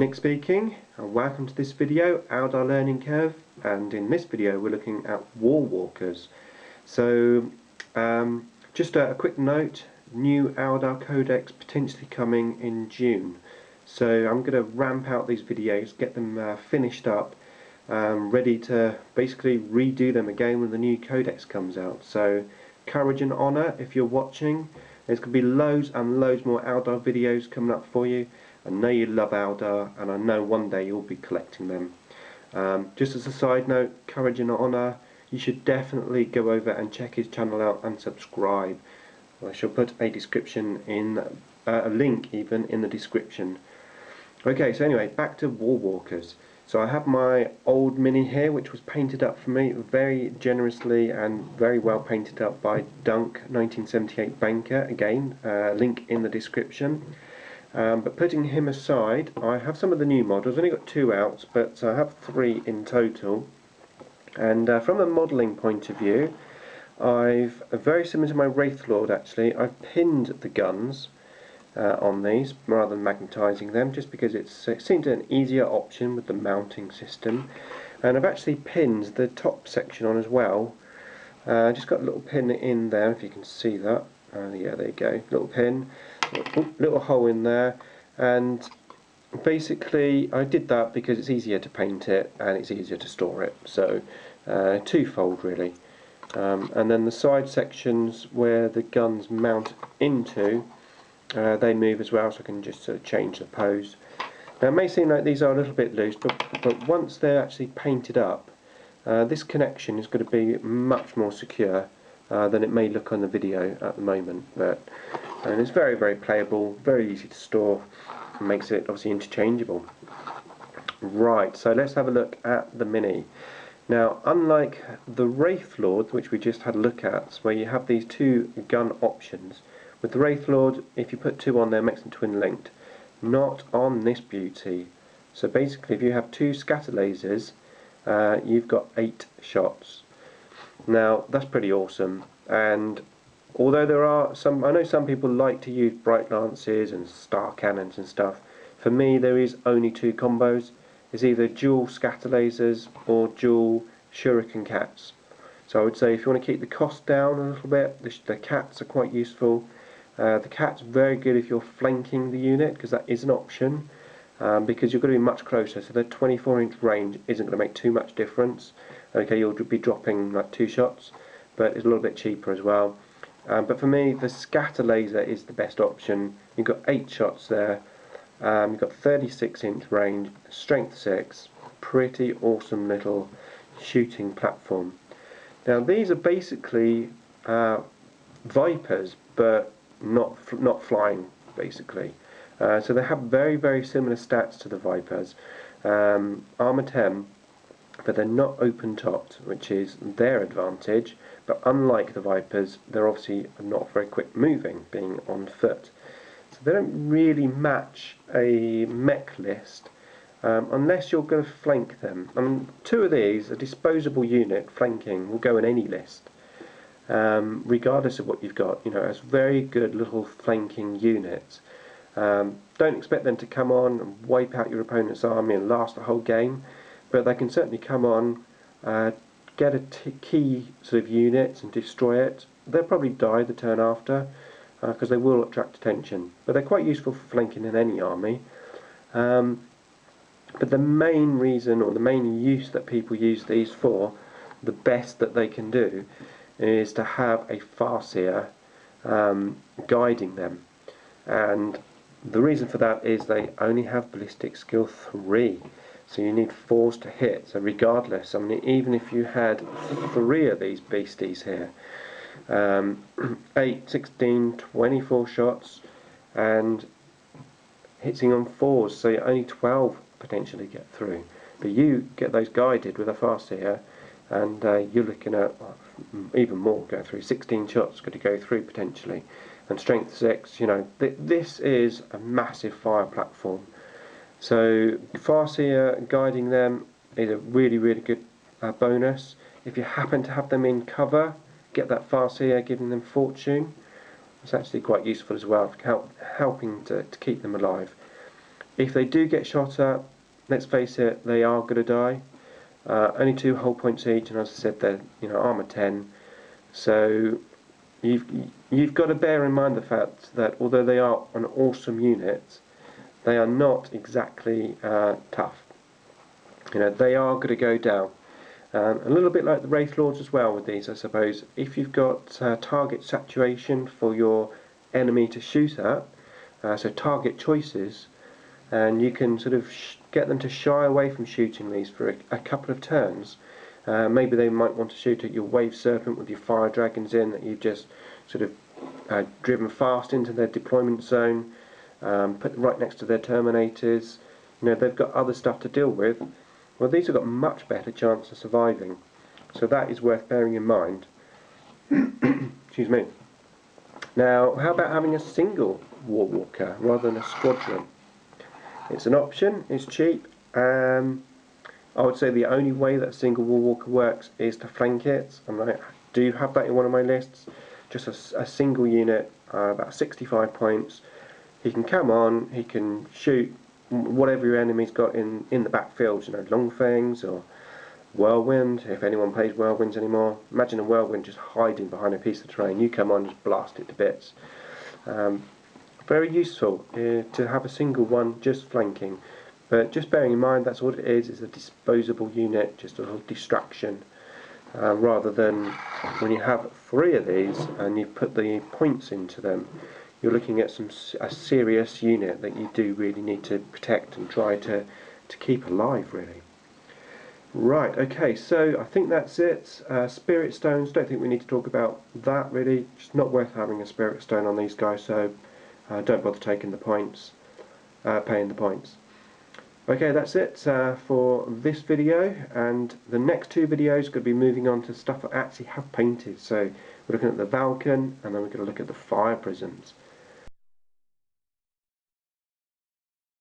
Nick speaking, and welcome to this video, Eldar Learning Curve, and in this video we're looking at War Walkers. So just a quick note, new Eldar Codex potentially coming in June. So I'm going to ramp out these videos, get them finished up, ready to basically redo them again when the new Codex comes out. So courage and honour if you're watching. There's going to be loads and loads more Eldar videos coming up for you. I know you love Eldar, and I know one day you'll be collecting them. Just as a side note, courage and honour, you should definitely go over and check his channel out and subscribe. I shall put a description in, a link even in the description. Okay, so anyway, back to War Walkers. So I have my old mini here, which was painted up for me very generously and very well painted up by Dunk 1978 Banker. Again, link in the description. But putting him aside, I have some of the new models. I've only got 2 out, but I have 3 in total. And from a modelling point of view, I've very similar to my Wraith Lord actually. I've pinned the guns on these rather than magnetising them, just because it seemed an easier option with the mounting system. And I've actually pinned the top section on as well. Just got a little pin in there, if you can see that. Yeah, there you go, little pin. Little hole in there, and basically I did that because it's easier to paint it and it's easier to store it, so twofold really. And then the side sections where the guns mount into, they move as well, so I can just sort of change the pose. Now it may seem like these are a little bit loose, but once they're actually painted up, this connection is going to be much more secure than it may look on the video at the moment. And it's very, very playable, very easy to store, and makes it obviously interchangeable. Right, so let's have a look at the Mini. Now, unlike the Wraith Lord, which we just had a look at, where you have these 2 gun options, with the Wraith Lord, if you put 2 on there, it makes them twin linked. Not on this beauty. So basically, if you have 2 scatter lasers, you've got 8 shots. Now, that's pretty awesome, and although there are some, I know some people like to use bright lances and star cannons and stuff. For me, there is only 2 combos. It's either dual scatter lasers or dual shuriken cats. So I would say if you want to keep the cost down a little bit, the cats are quite useful. The cat's very good if you're flanking the unit, because that is an option, because you're going to be much closer. So the 24-inch range isn't going to make too much difference. Okay, you'll be dropping like 2 shots, but it's a little bit cheaper as well. But for me, the scatter laser is the best option. You've got 8 shots there. You've got 36-inch range, strength 6. Pretty awesome little shooting platform. Now these are basically Vipers, but not flying basically. So they have very, very similar stats to the Vipers. Armor 10. But they're not open topped, which is their advantage. But unlike the Vipers, they're obviously not very quick moving, being on foot. So they don't really match a mech list unless you're going to flank them. I mean, 2 of these, a disposable unit flanking, will go in any list, regardless of what you've got. You know, it's very good little flanking units. Don't expect them to come on and wipe out your opponent's army and last the whole game. But they can certainly come on, get a key sort of unit and destroy it. They'll probably die the turn after, because they will attract attention. But they're quite useful for flanking in any army. But the main reason, or the main use that people use these for, the best that they can do, is to have a Farseer guiding them. And the reason for that is they only have ballistic skill 3. So you need 4s to hit. So regardless, I mean, even if you had 3 of these beasties here, 8, 16, 24 shots, and hitting on 4s, so only 12 potentially get through. But you get those guided with a Farseer, and you're looking at even more go through. 16 shots got to go through potentially, and strength 6. You know, this is a massive fire platform. So Farseer guiding them is a really, really good bonus. If you happen to have them in cover, get that Farseer giving them fortune. It's actually quite useful as well, helping to keep them alive. If they do get shot at, let's face it, they are going to die. Only 2 hull points each, and as I said, they're armor 10. So you've got to bear in mind the fact that although they are an awesome unit, they are not exactly tough. They are going to go down. A little bit like the Wraith Lords as well with these, I suppose. If you've got target saturation for your enemy to shoot at, so target choices, and you can sort of get them to shy away from shooting these for a couple of turns. Maybe they might want to shoot at your Wave Serpent with your Fire Dragons in that you've just sort of driven fast into their deployment zone, put them right next to their Terminators. They've got other stuff to deal with. Well, these have got much better chance of surviving, so that is worth bearing in mind. Excuse me. Now, how about having a single War Walker rather than a squadron? It's an option, it's cheap. I would say the only way that a single War Walker works is to flank it, and I do have that in one of my lists. Just a single unit, about 65 points. He can come on, he can shoot whatever your enemy's got in the backfield, Longfangs or Whirlwind, if anyone plays Whirlwinds anymore. Imagine a Whirlwind just hiding behind a piece of terrain. You come on, just blast it to bits. Very useful to have a single one just flanking, but just bearing in mind that's what it is a disposable unit, just a little distraction, rather than when you have 3 of these and you put the points into them, you're looking at a serious unit that you do really need to protect and try to keep alive, really. Right, okay, so I think that's it. Spirit Stones, don't think we need to talk about that really. It's not worth having a Spirit Stone on these guys, so don't bother taking the points, paying the points. Okay, that's it for this video, and the next 2 videos are going to be moving on to stuff I actually have painted. So we're looking at the Valken, and then we're going to look at the Fire Prisms.